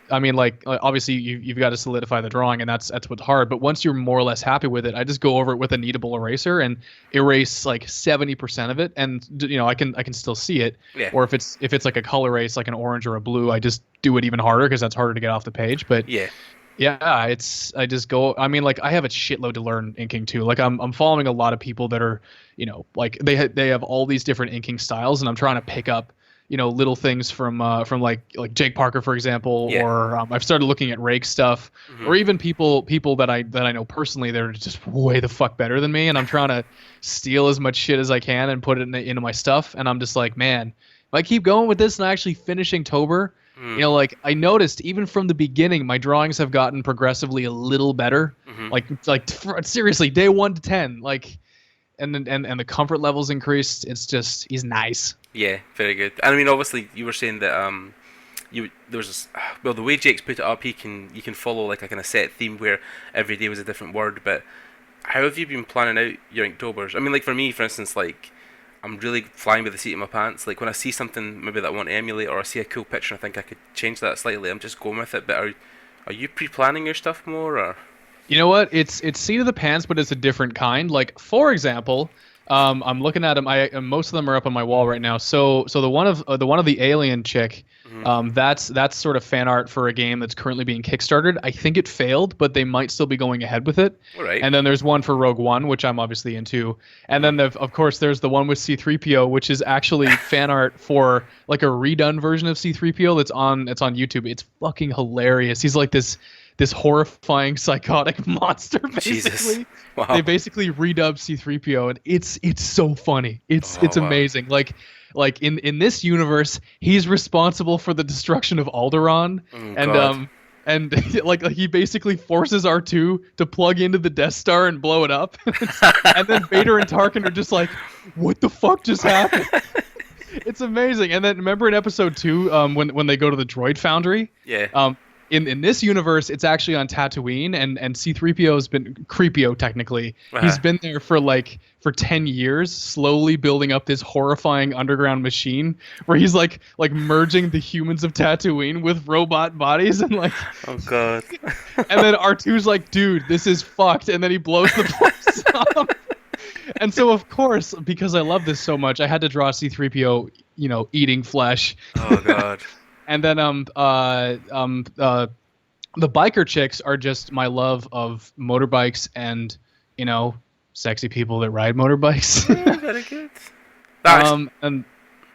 [SPEAKER 2] I mean, like obviously you've got to solidify the drawing, and that's what's hard. But once you're more or less happy with it, I just go over it with a kneadable eraser and erase like 70% of it, and you know, I can still see it.
[SPEAKER 1] Yeah.
[SPEAKER 2] Or if it's like a color erase, like an orange or a blue, I just do it even harder because that's harder to get off the page. But yeah, I just go. I mean, like I have a shitload to learn inking too. Like I'm following a lot of people that are, you know, like they have all these different inking styles, and I'm trying to pick up, you know, little things from like Jake Parker, for example, or I've started looking at rake stuff, or even people that I know personally that are just way the fuck better than me, and I'm trying to steal as much shit as I can and put it into my stuff, and I'm just like, man, if I keep going with this and I actually finish Inktober. You know, like I noticed even from the beginning, my drawings have gotten progressively a little better. Like seriously, day 1 to 10, like, and the comfort levels increased. It's just, he's nice.
[SPEAKER 1] Yeah, very good. And I mean, obviously, you were saying that there was this, well, the way Jake's put it up, you can follow like a kind of set theme where every day was a different word. But how have you been planning out your Inktober's? I mean, like for me, for instance, like, I'm really flying by the seat of my pants. Like when I see something maybe that I want to emulate, or I see a cool picture and I think I could change that slightly, I'm just going with it. But are you pre-planning your stuff more, or? You
[SPEAKER 2] know what? It's seat of the pants, but it's a different kind. Like for example, I'm looking at them. Most of them are up on my wall right now. So the one of the alien chick, that's sort of fan art for a game that's currently being kickstarted. I think it failed, but they might still be going ahead with it.
[SPEAKER 1] All right.
[SPEAKER 2] And then there's one for Rogue One, which I'm obviously into. And then of course there's the one with C-3PO, which is actually fan art for like a redone version of C-3PO that's on YouTube. It's fucking hilarious. He's like this horrifying psychotic monster, basically.
[SPEAKER 1] Jesus. Wow.
[SPEAKER 2] They basically redubbed C-3PO, and it's so funny. It's amazing. Like like in this universe, he's responsible for the destruction of Alderaan, and
[SPEAKER 1] God.
[SPEAKER 2] and like he basically forces R2 to plug into the Death Star and blow it up. And then Vader and Tarkin are just like, what the fuck just happened? It's amazing. And then remember in episode 2, when they go to the droid foundry?
[SPEAKER 1] Yeah.
[SPEAKER 2] In this universe, it's actually on Tatooine, and C-3PO has been Creepio technically. He's been there for 10 years, slowly building up this horrifying underground machine where he's like merging the humans of Tatooine with robot bodies and like.
[SPEAKER 1] Oh God.
[SPEAKER 2] And then R2's like, dude, this is fucked, and then he blows the place up. And so of course, because I love this so much, I had to draw C-3PO, eating flesh.
[SPEAKER 1] Oh God.
[SPEAKER 2] And then the biker chicks are just my love of motorbikes and sexy people that ride motorbikes.
[SPEAKER 1] Yeah, very good.
[SPEAKER 2] And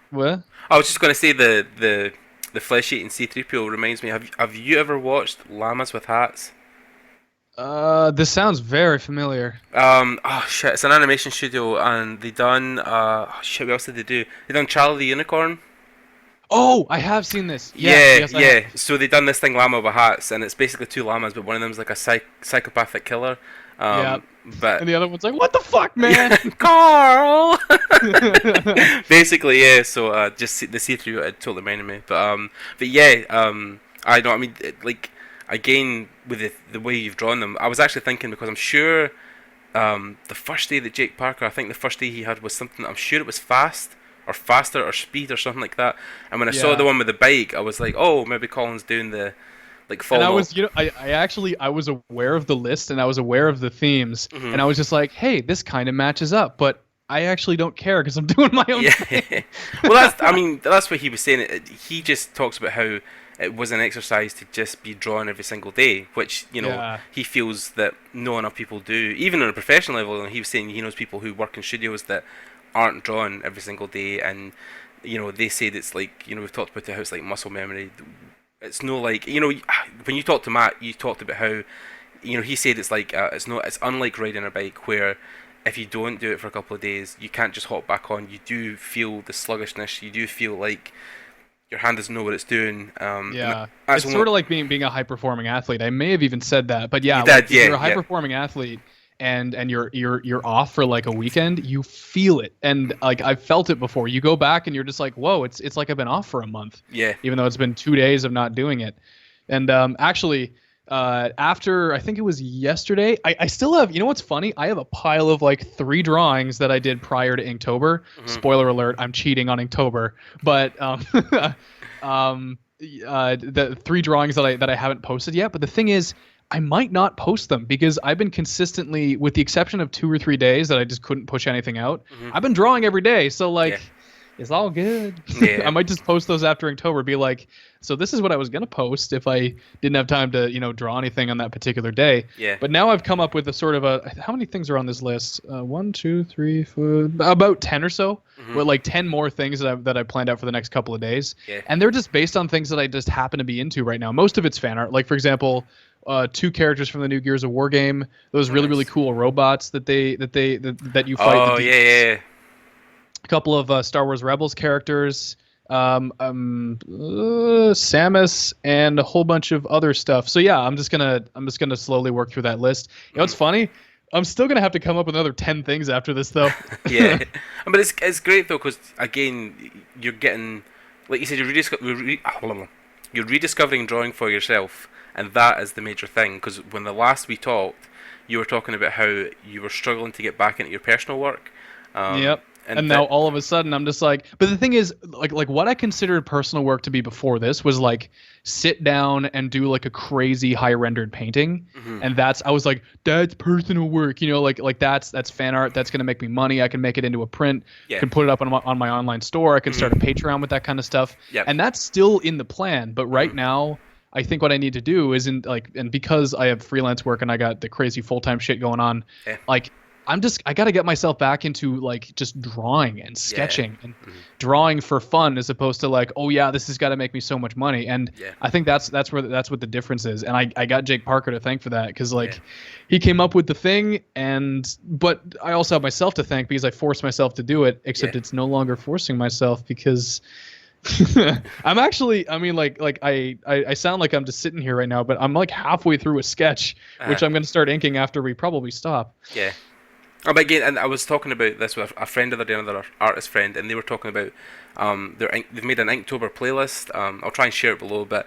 [SPEAKER 2] what?
[SPEAKER 1] I was just going to say the flesh eating C-3PO reminds me. Have you ever watched Llamas with Hats?
[SPEAKER 2] This sounds very familiar.
[SPEAKER 1] Oh shit! It's an animation studio, and they done what else did they do? They done Charlie the Unicorn.
[SPEAKER 2] Oh, I have seen this.
[SPEAKER 1] Yes,
[SPEAKER 2] yeah.
[SPEAKER 1] yeah. So they done this thing, Llama with Hats, and it's basically two llamas, but one of them's like a psychopathic killer.
[SPEAKER 2] Yeah.
[SPEAKER 1] But
[SPEAKER 2] And the other one's like, what the fuck, man?
[SPEAKER 1] Carl. Basically, yeah. So just the see-through it totally reminded me, but yeah. I know. I mean, like again with the way you've drawn them, I was actually thinking because I'm sure the first day that Jake Parker, I think the first day he had was something. I'm sure it was fast. Or faster or speed or something like that. And when I saw the one with the bike, I was like, oh, maybe Colin's doing the fall.
[SPEAKER 2] And I was, I was aware of the list and I was aware of the themes, and I was just like, hey, this kind of matches up, but I actually don't care because I'm doing my own thing.
[SPEAKER 1] Well, that's what he was saying. He just talks about how it was an exercise to just be drawn every single day, which he feels that not enough people do, even on a professional level. And he was saying he knows people who work in studios that aren't drawn every single day, and they say that it's like we've talked about how it's like muscle memory. It's no like when you talked to Matt, you talked about how he said it's like it's unlike riding a bike where if you don't do it for a couple of days you can't just hop back on. You do feel the sluggishness. You do feel like your hand doesn't know what it's doing.
[SPEAKER 2] It's sort of like being a high performing athlete. I may have even said that, but yeah,
[SPEAKER 1] if
[SPEAKER 2] you're a high performing athlete. And you're off for like a weekend, you feel it, and like I've felt it before. You go back and you're just like, whoa, it's like I've been off for a month.
[SPEAKER 1] Yeah.
[SPEAKER 2] Even though it's been 2 days of not doing it, and actually, after I think it was yesterday, I still have. You know what's funny? I have a pile of like 3 drawings that I did prior to Inktober. Spoiler alert: I'm cheating on Inktober, but the 3 drawings that I haven't posted yet. But the thing is, I might not post them because I've been consistently, with the exception of 2 or 3 days that I just couldn't push anything out, I've been drawing every day. So like, it's all good.
[SPEAKER 1] Yeah.
[SPEAKER 2] I might just post those after October, be like, so this is what I was going to post if I didn't have time to, draw anything on that particular day.
[SPEAKER 1] Yeah.
[SPEAKER 2] But now I've come up with a sort of how many things are on this list? 1, 2, 3, 4, about 10 or so. With like 10 more things that I planned out for the next couple of days. Yeah. And they're just based on things that I just happen to be into right now. Most of it's fan art. Like, for example, 2 characters from the new Gears of War game. Those really really cool robots that you fight.
[SPEAKER 1] Oh yeah.
[SPEAKER 2] A couple of Star Wars Rebels characters, Samus, and a whole bunch of other stuff. So yeah, I'm just gonna slowly work through that list. You know what's funny? I'm still gonna have to come up with another 10 things after this though.
[SPEAKER 1] Yeah, but it's great though because again you're getting, like you said, you're rediscovering drawing for yourself. And that is the major thing, because when the last we talked, you were talking about how you were struggling to get back into your personal work.
[SPEAKER 2] Yep. And now all of a sudden I'm just like, but the thing is, like what I considered personal work to be before this was like sit down and do like a crazy high rendered painting, and I was like, that's personal work, like that's fan art. That's gonna make me money. I can make it into a print. I can put it up on my online store. I can start a Patreon with that kind of stuff. Yep. And that's still in the plan. But right now, I think what I need to do is and because I have freelance work and I got the crazy full-time shit going on, like I got to get myself back into like just drawing and
[SPEAKER 1] Yeah.
[SPEAKER 2] sketching and drawing for fun as opposed to like, oh yeah, this has got to make me so much money. And
[SPEAKER 1] Yeah.
[SPEAKER 2] I think that's what the difference is. And I got Jake Parker to thank for that because like
[SPEAKER 1] Yeah.
[SPEAKER 2] he came up with the thing, but I also have myself to thank because I forced myself to do it, except
[SPEAKER 1] Yeah.
[SPEAKER 2] it's no longer forcing myself because I'm actually, I mean, like I sound like I'm just sitting here right now, but I'm like halfway through a sketch, which I'm going to start inking after we probably stop.
[SPEAKER 1] Yeah. But again, and I was talking about this with a friend the other day, another artist friend, and they were talking about they've made an Inktober playlist. I'll try and share it below, but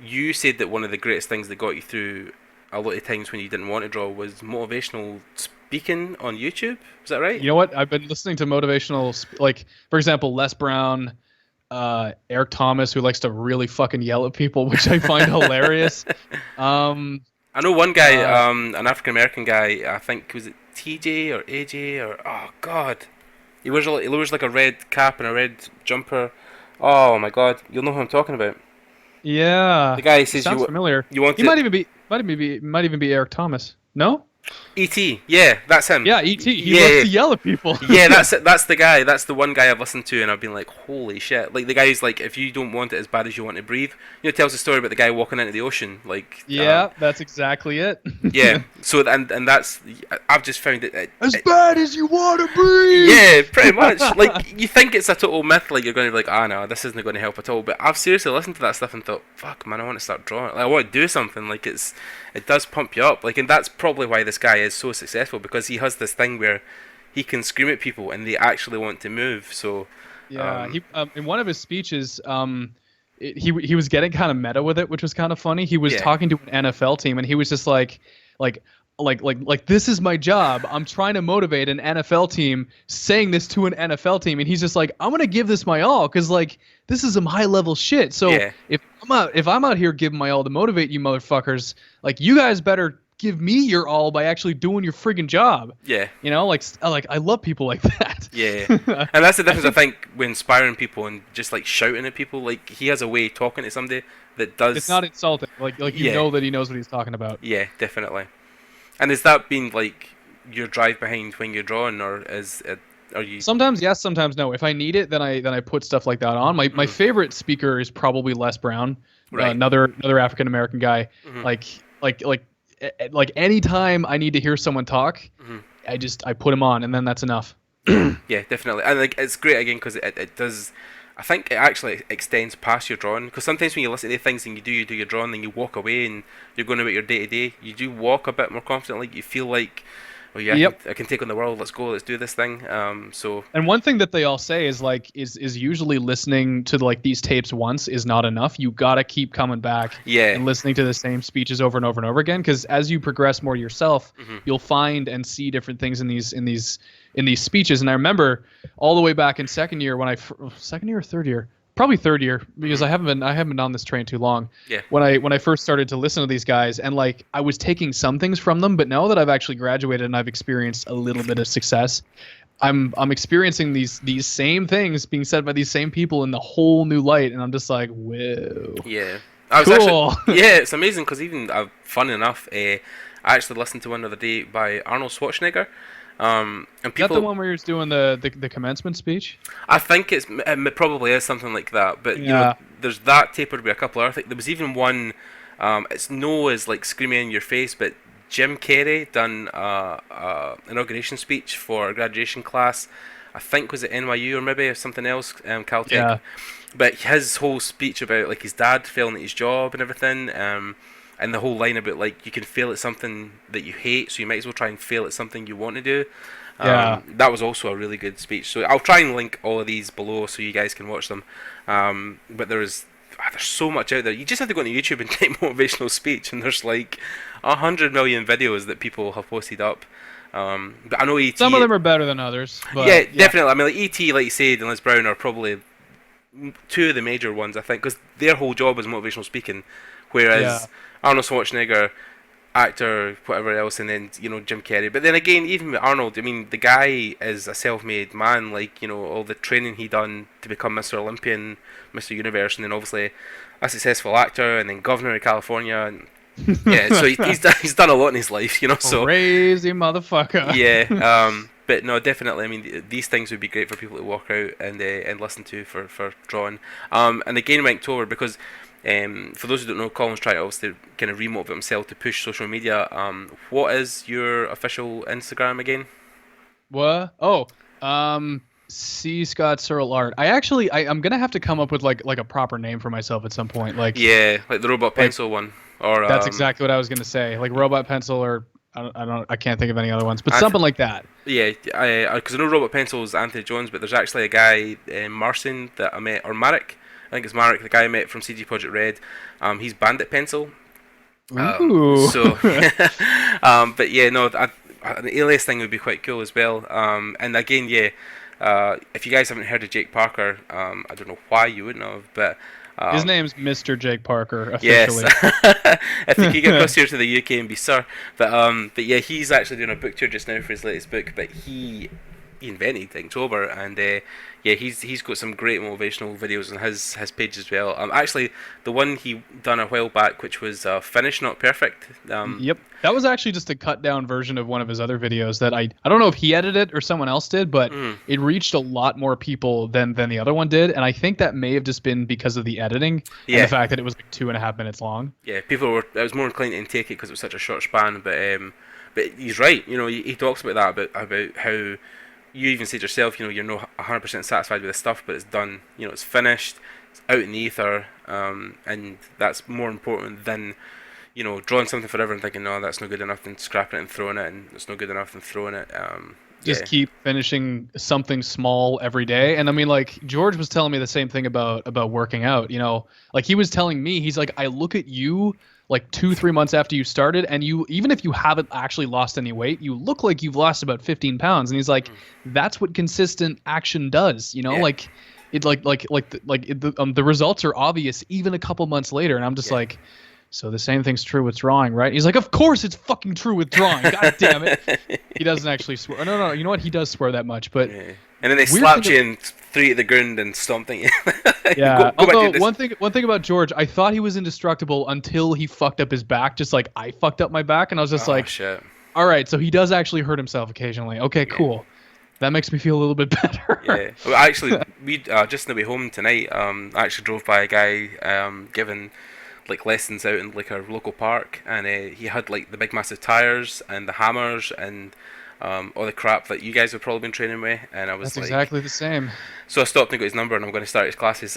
[SPEAKER 1] you said that one of the greatest things that got you through a lot of times when you didn't want to draw was motivational speaking on YouTube. Is that right?
[SPEAKER 2] You know what? I've been listening to motivational, like for example, Les Brown, Eric Thomas, who likes to really fucking yell at people, which I find hilarious.
[SPEAKER 1] I know one guy, an African American guy. I think was it TJ or AJ or oh god, he wears like a red cap and a red jumper. Oh my god, you'll know who I'm talking about.
[SPEAKER 2] Yeah,
[SPEAKER 1] The guy says
[SPEAKER 2] sounds familiar.
[SPEAKER 1] You want
[SPEAKER 2] he might even be Eric Thomas. No?
[SPEAKER 1] E.T. Yeah, that's him.
[SPEAKER 2] Yeah, E.T. He loves to yell at people.
[SPEAKER 1] Yeah, that's it. That's the guy. That's the one guy I've listened to, and I've been like, holy shit! Like the guy's like, if you don't want it as bad as you want to breathe, tells the story about the guy walking into the ocean. Like,
[SPEAKER 2] yeah, that's exactly it.
[SPEAKER 1] yeah. So and that's I've just found it
[SPEAKER 2] as bad as you want to breathe.
[SPEAKER 1] Yeah, pretty much. Like you think it's a total myth, like you're going to be like, ah, no, this isn't going to help at all. But I've seriously listened to that stuff and thought, fuck, man, I want to start drawing. Like, I want to do something. Like it does pump you up. Like, and that's probably why this guy is so successful, because he has this thing where he can scream at people and they actually want to move. So
[SPEAKER 2] yeah, he in one of his speeches, he was getting kind of meta with it, which was kind of funny. He was talking to an NFL team and he was just like this is my job. I'm trying to motivate an NFL team, saying this to an NFL team, and he's just like, I'm gonna give this my all because like this is some high level shit. So if I'm out here giving my all to motivate you motherfuckers, like you guys better give me your all by actually doing your friggin' job.
[SPEAKER 1] Yeah.
[SPEAKER 2] Like I love people like that.
[SPEAKER 1] Yeah. And that's the difference I think with inspiring people and just like shouting at people. Like he has a way of talking to somebody that does.
[SPEAKER 2] It's not insulting. Like you know that he knows what he's talking about.
[SPEAKER 1] Yeah, definitely. And has that been like your drive behind when you're drawing, or are you?
[SPEAKER 2] Sometimes yes, sometimes no. If I need it, then I put stuff like that on. My favorite speaker is probably Les Brown,
[SPEAKER 1] right.
[SPEAKER 2] Another African American guy. Like anytime I need to hear someone talk, I put him on, and then that's enough.
[SPEAKER 1] Yeah, definitely. And like it's great again because it does. I think it actually extends past your drawing, because sometimes when you listen to things and you do your drawing and you walk away and you're going about your day to day, you do walk a bit more confidently. You feel like, oh yeah, I can take on the world. Let's go. Let's do this thing. And
[SPEAKER 2] one thing that they all say is like is usually listening to like these tapes once is not enough. You gotta keep coming back and listening to the same speeches over and over and over again, because as you progress more yourself, you'll find and see different things in these speeches. And I remember all the way back in second year or third year, probably third year, because I haven't been on this train too long.
[SPEAKER 1] Yeah.
[SPEAKER 2] When I first started to listen to these guys, and like I was taking some things from them, but now that I've actually graduated and I've experienced a little bit of success, I'm experiencing these same things being said by these same people in the whole new light, and I'm just like, whoa.
[SPEAKER 1] Yeah.
[SPEAKER 2] Cool.
[SPEAKER 1] It's amazing, because even funny enough, I actually listened to one the other day by Arnold Schwarzenegger. And people,
[SPEAKER 2] is that the one where you're doing the commencement speech?
[SPEAKER 1] I think it probably is something like that. But you know, there's that tapered with a couple of other things. There was even one. It's no as like screaming in your face, but Jim Carrey done inauguration speech for a graduation class. I think was it NYU or maybe something else, Caltech.
[SPEAKER 2] Yeah.
[SPEAKER 1] But his whole speech about like his dad failing at his job and everything. And the whole line about like you can fail at something that you hate, so you might as well try and fail at something you want to do. That was also a really good speech. So I'll try and link all of these below so you guys can watch them. But there's so much out there. You just have to go on YouTube and type motivational speech, and there's like 100 million videos that people have posted up. But I know E.T.
[SPEAKER 2] Some of them are better than others. But
[SPEAKER 1] yeah, definitely. I mean, like E.T., like you said, and Les Brown are probably two of the major ones, I think, because their whole job is motivational speaking, whereas Arnold Schwarzenegger, actor, whatever else, and then Jim Carrey. But then again, even with Arnold, I mean, the guy is a self-made man. Like all the training he done to become Mr. Olympian, Mr. Universe, and then obviously a successful actor, and then governor of California. And Yeah, so he's done a lot in his life, So
[SPEAKER 2] Crazy motherfucker.
[SPEAKER 1] yeah, but no, definitely. I mean, these things would be great for people to walk out and listen to for drawing. And again, with Inktober, because for those who don't know, Colin's trying to obviously kind of remote himself to push social media. What is your official Instagram again?
[SPEAKER 2] What? Oh, C. Scott Searle Art. I'm gonna have to come up with like a proper name for myself at some point. Like
[SPEAKER 1] Yeah, like the robot pencil one, or
[SPEAKER 2] that's exactly what I was gonna say. Like Robot Pencil, or I can't think of any other ones, but something like that.
[SPEAKER 1] Yeah, because I know robot pencil is Anthony Jones, but there's actually a guy, Marcin, that I met, or Marek. I think it's Marek, the guy I met from CG Project Red. He's Bandit Pencil.
[SPEAKER 2] Ooh.
[SPEAKER 1] So, but yeah, no, an alias thing would be quite cool as well. And again, yeah, if you guys haven't heard of Jake Parker, I don't know why you wouldn't have, but
[SPEAKER 2] his name's Mr. Jake Parker officially.
[SPEAKER 1] Yes, if you could get across here to the UK and be Sir, but yeah, he's actually doing a book tour just now for his latest book. But he invented Inktober, and yeah, he's got some great motivational videos on his page as well. Actually, the one he done a while back, which was finished, not perfect.
[SPEAKER 2] Yep, that was actually just a cut down version of one of his other videos that I don't know if he edited it or someone else did, but it reached a lot more people than the other one did, and I think that may have just been because of the editing and the fact that it was like 2.5 minutes long.
[SPEAKER 1] Yeah, I was more inclined to take it because it was such a short span, but he's right. He talks about that about how. You even said yourself, you're not 100% satisfied with the stuff, but it's done. It's finished, it's out in the ether, and that's more important than, drawing something forever and thinking, no, that's not good enough, and scrapping it and throwing it, and it's not good enough and throwing it.
[SPEAKER 2] Just keep finishing something small every day. And I mean, like George was telling me the same thing about working out. Like he was telling me, he's like, I look at you like 2-3 months after you started, and you, even if you haven't actually lost any weight, you look like you've lost about 15 pounds. And he's like, that's what consistent action does, like it the results are obvious even a couple months later. And I'm just like, so the same thing's true with drawing, right? He's like, of course it's fucking true with drawing. God damn it. He doesn't actually swear. No, you know what? He does swear that much, but
[SPEAKER 1] and then they slapped you and threw you to the ground and stomped you.
[SPEAKER 2] Yeah. Although one thing about George, I thought he was indestructible until he fucked up his back, just like I fucked up my back, and I was just like,
[SPEAKER 1] shit.
[SPEAKER 2] All right, so he does actually hurt himself occasionally. Okay, cool. That makes me feel a little bit better.
[SPEAKER 1] Yeah. Well, actually, we just on the way home tonight, I actually drove by a guy giving like lessons out in like our local park, and he had like the big massive tires and the hammers and all the crap that you guys have probably been training with, and I was
[SPEAKER 2] That's exactly the same.
[SPEAKER 1] So I stopped and got his number, and I'm going to start his classes.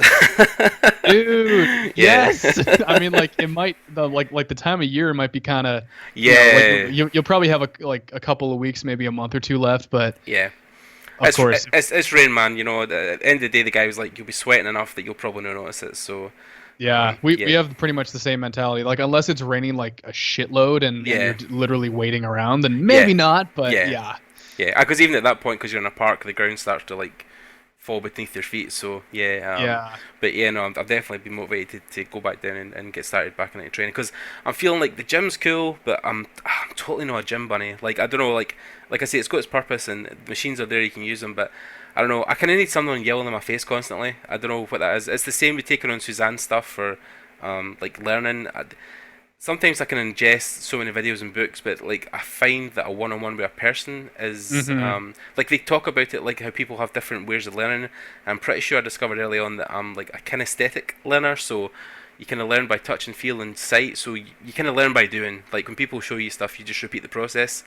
[SPEAKER 2] Dude, yes. I mean, like it might like the time of year might be kind of you'll probably have a couple of weeks, maybe a month or two left, but of course
[SPEAKER 1] it's rain, man. At the end of the day, the guy was like, you'll be sweating enough that you'll probably not notice it. So.
[SPEAKER 2] Yeah, we have pretty much the same mentality. Like, unless it's raining like a shitload and you're literally waiting around, then maybe not. But yeah,
[SPEAKER 1] because even at that point, because you're in a park, the ground starts to like fall beneath your feet. So but no, I've definitely been motivated to go back down and get started back into training, because I'm feeling like the gym's cool, but I'm totally not a gym bunny. Like, I don't know, like I say, it's got its purpose and the machines are there, you can use them, but I don't know, I kind of need someone yelling in my face constantly. I don't know what that is. It's the same with taking on Suzanne's stuff for like learning. Sometimes I can ingest so many videos and books, but like I find that a one-on-one with a person is like they talk about it, like how people have different ways of learning. I'm pretty sure I discovered early on that I'm like a kinesthetic learner, so you kind of learn by touch and feel and sight. So you kind of learn by doing. Like when people show you stuff, you just repeat the process.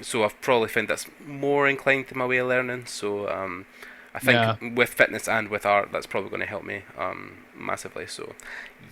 [SPEAKER 1] So I've probably found that's more inclined to my way of learning. So I think with fitness and with art, that's probably going to help me massively. So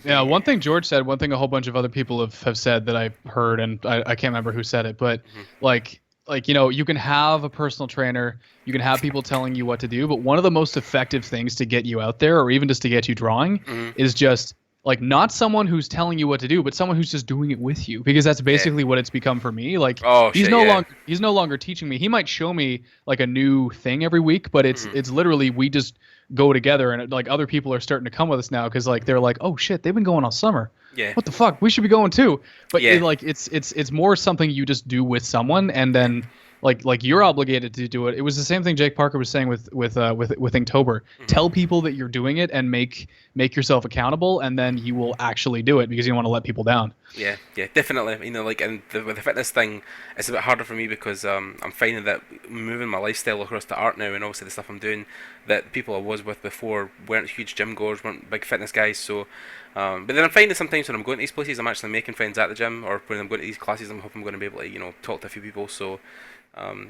[SPEAKER 2] one thing George said, one thing a whole bunch of other people have said that I've heard, and I can't remember who said it, but like you can have a personal trainer, you can have people telling you what to do, but one of the most effective things to get you out there, or even just to get you drawing, is just like not someone who's telling you what to do, but someone who's just doing it with you, because that's basically what it's become for me. Like he's no longer teaching me. He might show me like a new thing every week, but it's literally we just go together, and like other people are starting to come with us now because like they're like, oh shit, they've been going all summer. What the fuck? We should be going too. But it's more something you just do with someone, and then like you're obligated to do it. It was the same thing Jake Parker was saying with Inktober.
[SPEAKER 1] Mm-hmm.
[SPEAKER 2] Tell people that you're doing it and make yourself accountable, and then you will actually do it because you don't want to let people down.
[SPEAKER 1] Yeah, definitely. You know, like, and with the fitness thing, it's a bit harder for me because I'm finding that moving my lifestyle across to art now, and obviously the stuff I'm doing, that people I was with before weren't huge gym goers, weren't big fitness guys. So, but then I'm finding sometimes when I'm going to these places, I'm actually making friends at the gym, or when I'm going to these classes, I'm hoping I'm going to be able to, you know, talk to a few people. So,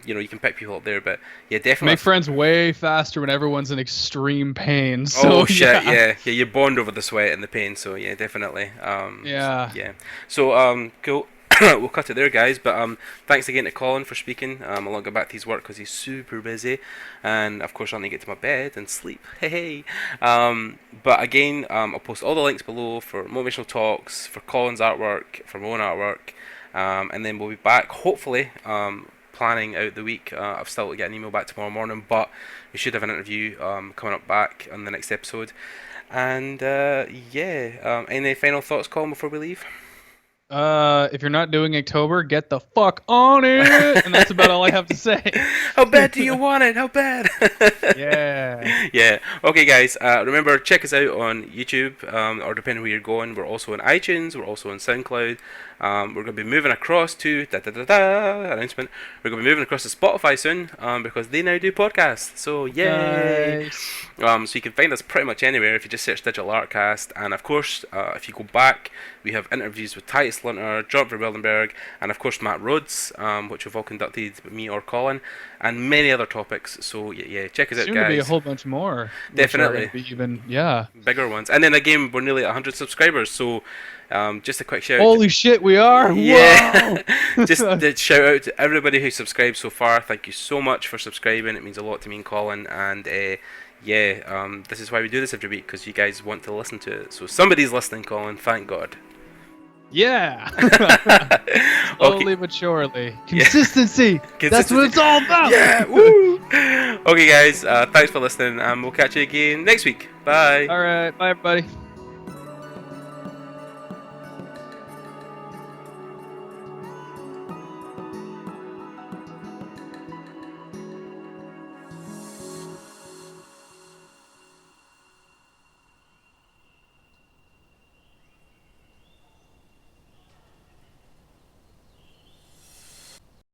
[SPEAKER 1] you know, you can pick people up there. But yeah, definitely
[SPEAKER 2] Make friends way faster when everyone's in extreme pain. So,
[SPEAKER 1] oh shit, yeah, you bond over the sweat and the pain. So yeah, definitely.
[SPEAKER 2] Yeah.
[SPEAKER 1] Yeah. So cool. We'll cut it there, guys. But thanks again to Colin for speaking. I'll get back to his work because he's super busy, and of course I need to get to my bed and sleep. Hey. But again, I'll post all the links below for motivational talks, for Colin's artwork, for my own artwork, and then we'll be back hopefully. Planning out the week. I've still got to get an email back tomorrow morning, but we should have an interview coming up back on the next episode. And yeah, any final thoughts, Colin, before we leave?
[SPEAKER 2] If you're not doing Inktober, get the fuck on it, and that's about all I have to say.
[SPEAKER 1] How bad do you want it? How bad?
[SPEAKER 2] Yeah.
[SPEAKER 1] Yeah. Okay, guys. Remember, check us out on YouTube, or depending where you're going. We're also on iTunes. We're also on SoundCloud. We're going to be moving across to announcement. We're going to be moving across to Spotify soon, because they now do podcasts. So yay!
[SPEAKER 2] Nice.
[SPEAKER 1] So you can find us pretty much anywhere if you just search Digital Artcast. And of course, if you go back, we have interviews with Titus Lunter, John Verwildenberg, and of course Matt Rhodes, which we've all conducted with me or Colin, and many other topics. So yeah, check us out,
[SPEAKER 2] Soon
[SPEAKER 1] guys.
[SPEAKER 2] to be a whole bunch more.
[SPEAKER 1] Definitely.
[SPEAKER 2] Even
[SPEAKER 1] bigger ones. And then again, we're nearly at 100 subscribers. So just a quick shout.
[SPEAKER 2] Holy shit, we are!
[SPEAKER 1] Yeah.
[SPEAKER 2] Wow.
[SPEAKER 1] Just a shout out to everybody who subscribed so far. Thank you so much for subscribing. It means a lot to me and Colin. And yeah, this is why we do this every week, because you guys want to listen to it. So somebody's listening, Colin. Thank God.
[SPEAKER 2] Yeah. Slowly but surely.
[SPEAKER 1] Yeah.
[SPEAKER 2] Consistency. That's what it's all about.
[SPEAKER 1] Yeah. Woo. Okay, guys. Thanks for listening, and we'll catch you again next week. Bye.
[SPEAKER 2] All right. Bye, everybody.